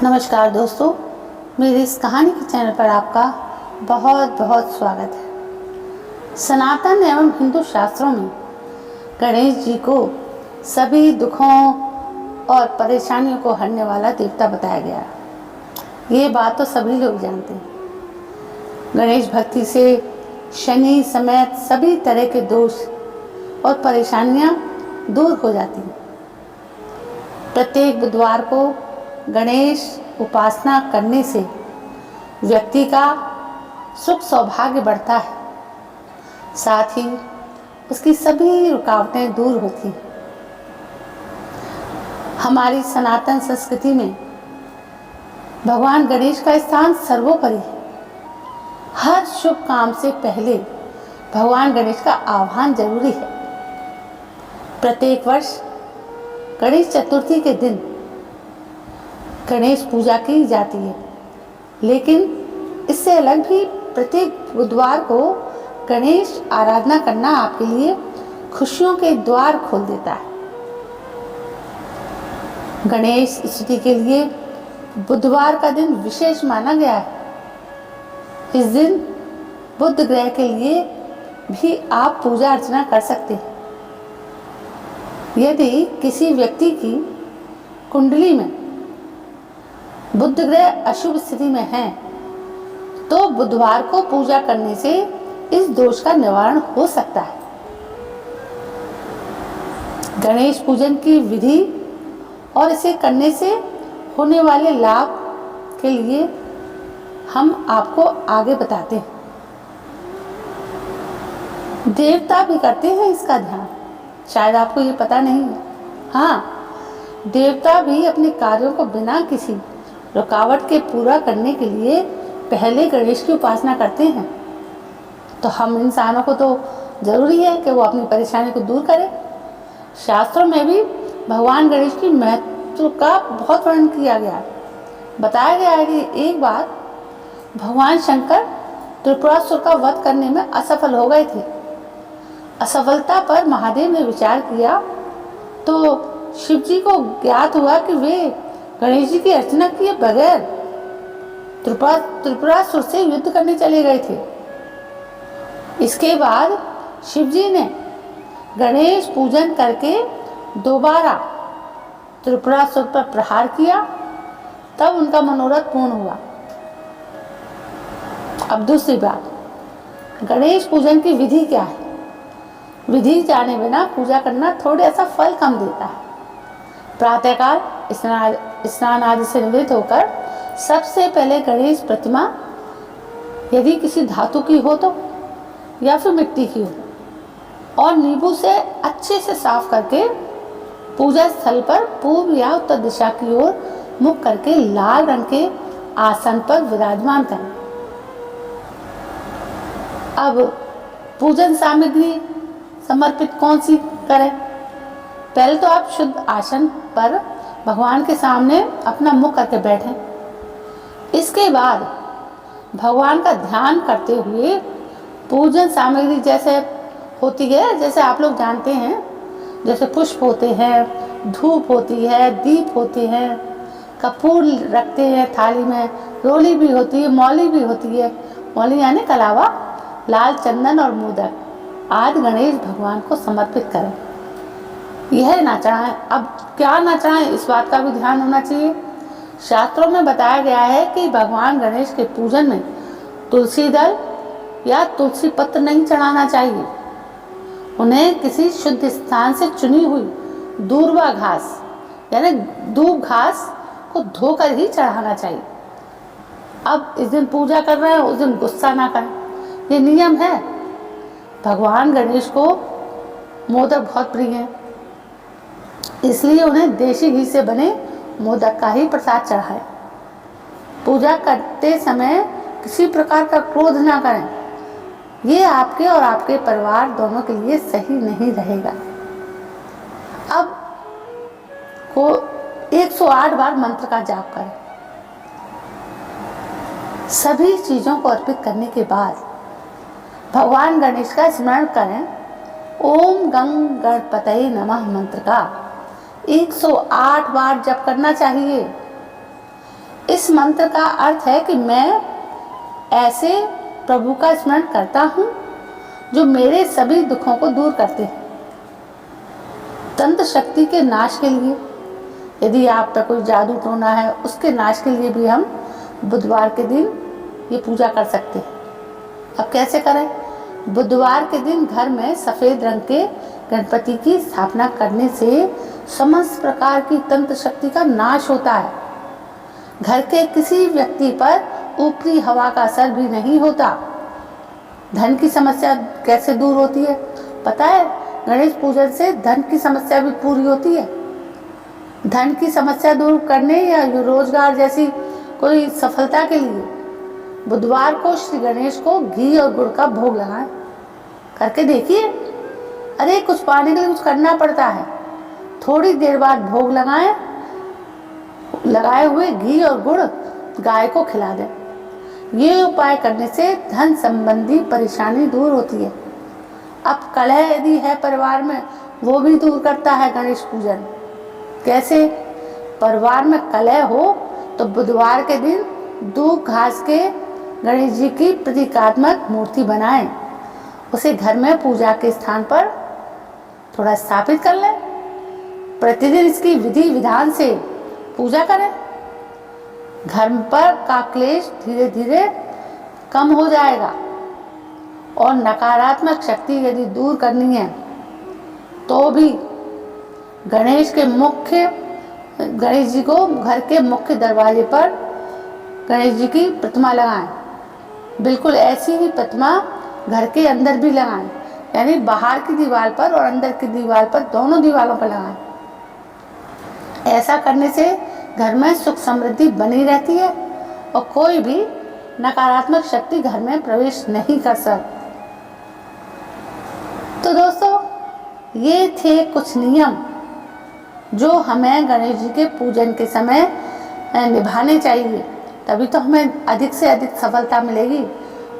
नमस्कार दोस्तों, मेरी इस कहानी के चैनल पर आपका बहुत बहुत स्वागत है। सनातन एवं हिंदू शास्त्रों में गणेश जी को सभी दुखों और परेशानियों को हरने वाला देवता बताया गया। ये बात तो सभी लोग जानते हैं। गणेश भक्ति से शनि समेत सभी तरह के दोष और परेशानियां दूर हो जाती हैं। प्रत्येक बुधवार को गणेश उपासना करने से व्यक्ति का सुख सौभाग्य बढ़ता है, साथ ही उसकी सभी रुकावटें दूर होती हैं। हमारी सनातन संस्कृति में भगवान गणेश का स्थान सर्वोपरि है। हर शुभ काम से पहले भगवान गणेश का आह्वान जरूरी है। प्रत्येक वर्ष गणेश चतुर्थी के दिन गणेश पूजा की जाती है, लेकिन इससे अलग भी प्रत्येक बुधवार को गणेश आराधना करना आपके लिए खुशियों के द्वार खोल देता है। गणेश स्तुति के लिए बुधवार का दिन विशेष माना गया है। इस दिन बुध ग्रह के लिए भी आप पूजा अर्चना कर सकते हैं। यदि किसी व्यक्ति की कुंडली में बुध ग्रह अशुभ स्थिति में है तो बुधवार को पूजा करने से इस दोष का निवारण हो सकता है। गणेश पूजन की विधि और इसे करने से होने वाले लाभ के लिए हम आपको आगे बताते हैं। देवता भी करते हैं इसका ध्यान, शायद आपको ये पता नहीं है। हाँ, देवता भी अपने कार्यों को बिना किसी रुकावट के पूरा करने के लिए पहले गणेश की उपासना करते हैं। तो हम इंसानों को तो जरूरी है कि वो अपनी परेशानी को दूर करें। शास्त्रों में भी भगवान गणेश की महत्व का बहुत वर्णन किया गया है। बताया गया है कि एक बार भगवान शंकर त्रिपुरासुर का वध करने में असफल हो गए थे। असफलता पर महादेव ने विचार किया तो शिव जी को ज्ञात हुआ कि वे गणेश जी की अर्चना किए बगैर त्रिपुरासुर से युद्ध करने चले गए थे। इसके बाद शिव जी ने गणेश पूजन करके दोबारा त्रिपुरासुर पर प्रहार किया, तब उनका मनोरथ पूर्ण हुआ। अब दूसरी बात, गणेश पूजन की विधि क्या है? विधि जाने बिना पूजा करना थोड़ा सा फल कम देता है। प्रातःकाल स्नान आदि से निवृत्त होकर सबसे पहले गणेश प्रतिमा यदि किसी धातु की हो तो या फिर मिट्टी की हो और नींबू से अच्छे से साफ करके पूजा स्थल पर पूर्व या उत्तर दिशा की ओर मुख करके लाल रंग के आसन पर विराजमान करें। अब पूजन सामग्री समर्पित कौन सी करें? पहले तो आप शुद्ध आसन पर भगवान के सामने अपना मुख करके बैठें। इसके बाद भगवान का ध्यान करते हुए पूजन सामग्री जैसे होती है, जैसे आप लोग जानते हैं, जैसे पुष्प होते हैं, धूप होती है, दीप होते हैं, कपूर रखते हैं थाली में, रोली भी होती है, मौली भी होती है। मौली यानी कलावा, लाल चंदन और मोदक आदि गणेश भगवान को समर्पित करें। यह ना चढ़ाएं। अब क्या ना चढ़ाएं, इस बात का भी ध्यान होना चाहिए। शास्त्रों में बताया गया है कि भगवान गणेश के पूजन में तुलसी दल या तुलसी पत्र नहीं चढ़ाना चाहिए। उन्हें किसी शुद्ध स्थान से चुनी हुई दूर्वा घास यानी दूब घास को धोकर ही चढ़ाना चाहिए। अब इस दिन पूजा कर रहे हैं, उस दिन गुस्सा ना करें, ये नियम है। भगवान गणेश को मोदक बहुत प्रिय हैं, इसलिए उन्हें देशी घी से बने मोदक का ही प्रसाद चढ़ाएं। पूजा करते समय किसी प्रकार का क्रोध ना करें, ये आपके और आपके परिवार दोनों के लिए सही नहीं रहेगा। अब को 108 बार मंत्र का जाप करें। सभी चीजों को अर्पित करने के बाद भगवान गणेश का स्मरण करें। ओम गं गणपतये नमः मंत्र का 108 बार जप करना चाहिए। इस मंत्र का अर्थ है कि मैं ऐसे प्रभु का स्मरण करता हूँ जो मेरे सभी दुखों को दूर करते हैं। तंत्र शक्ति के नाश के लिए, यदि आप पर कोई जादू टोना है, उसके नाश के लिए भी हम बुधवार के दिन ये पूजा कर सकते हैं। अब कैसे करें? बुधवार के दिन घर में सफ़ेद रंग के गणपति की स्थापना करने से समस्त प्रकार की तंत्र शक्ति का नाश होता है। घर के किसी व्यक्ति पर ऊपरी हवा का असर भी नहीं होता। धन की समस्या कैसे दूर होती है पता है? गणेश पूजन से धन की समस्या भी पूरी होती है। धन की समस्या दूर करने या रोजगार जैसी कोई सफलता के लिए बुधवार को श्री गणेश को घी और गुड़ का भोग लगाएं। करके देखिए। अरे कुछ पाने के लिए कुछ करना पड़ता है। थोड़ी देर बाद भोग लगाए हुए घी और गुड़ गाय को खिला दें। ये उपाय करने से धन संबंधी परेशानी दूर होती है। अब कलह यदि है परिवार में, वो भी दूर करता है गणेश पूजन। कैसे? परिवार में कलह हो तो बुधवार के दिन दूब घास के गणेश जी की प्रतीकात्मक मूर्ति बनाएं। उसे घर में पूजा के स्थान पर थोड़ा स्थापित कर लें। प्रतिदिन इसकी विधि विधान से पूजा करें। घर पर का क्लेश धीरे धीरे कम हो जाएगा। और नकारात्मक शक्ति यदि दूर करनी है तो भी गणेश जी को घर के मुख्य दरवाजे पर गणेश जी की प्रतिमा लगाएं। बिल्कुल ऐसी ही प्रतिमा घर के अंदर भी लगाएं, यानी बाहर की दीवार पर और अंदर की दीवार पर, दोनों दीवारों पर लगाएं। ऐसा करने से घर में सुख समृद्धि बनी रहती है और कोई भी नकारात्मक शक्ति घर में प्रवेश नहीं कर सकती। तो दोस्तों, ये थे कुछ नियम जो हमें गणेश जी के पूजन के समय निभाने चाहिए, तभी तो हमें अधिक से अधिक सफलता मिलेगी।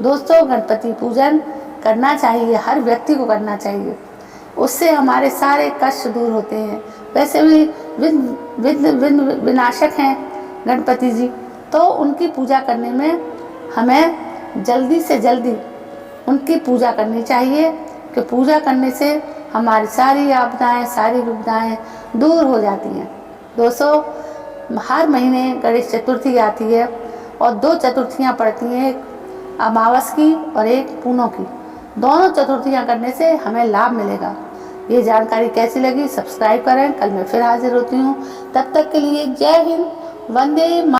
दोस्तों, गणपति पूजन करना चाहिए, हर व्यक्ति को करना चाहिए। उससे हमारे सारे कष्ट दूर होते हैं। वैसे भी विनाशक हैं गणपति जी, तो उनकी पूजा करने में हमें जल्दी से जल्दी उनकी पूजा करनी चाहिए, कि पूजा करने से हमारी सारी आपदाएं, सारी विपदाएं दूर हो जाती हैं। दोस्तों, हर महीने गणेश चतुर्थी आती है और 2 चतुर्थियाँ पड़ती हैं, एक अमावस की और एक पूनों की। दोनों चतुर्थियाँ करने से हमें लाभ मिलेगा। ये जानकारी कैसी लगी? सब्सक्राइब करें। कल मैं फिर हाजिर होती हूँ। तब तक के लिए जय हिंद, वंदे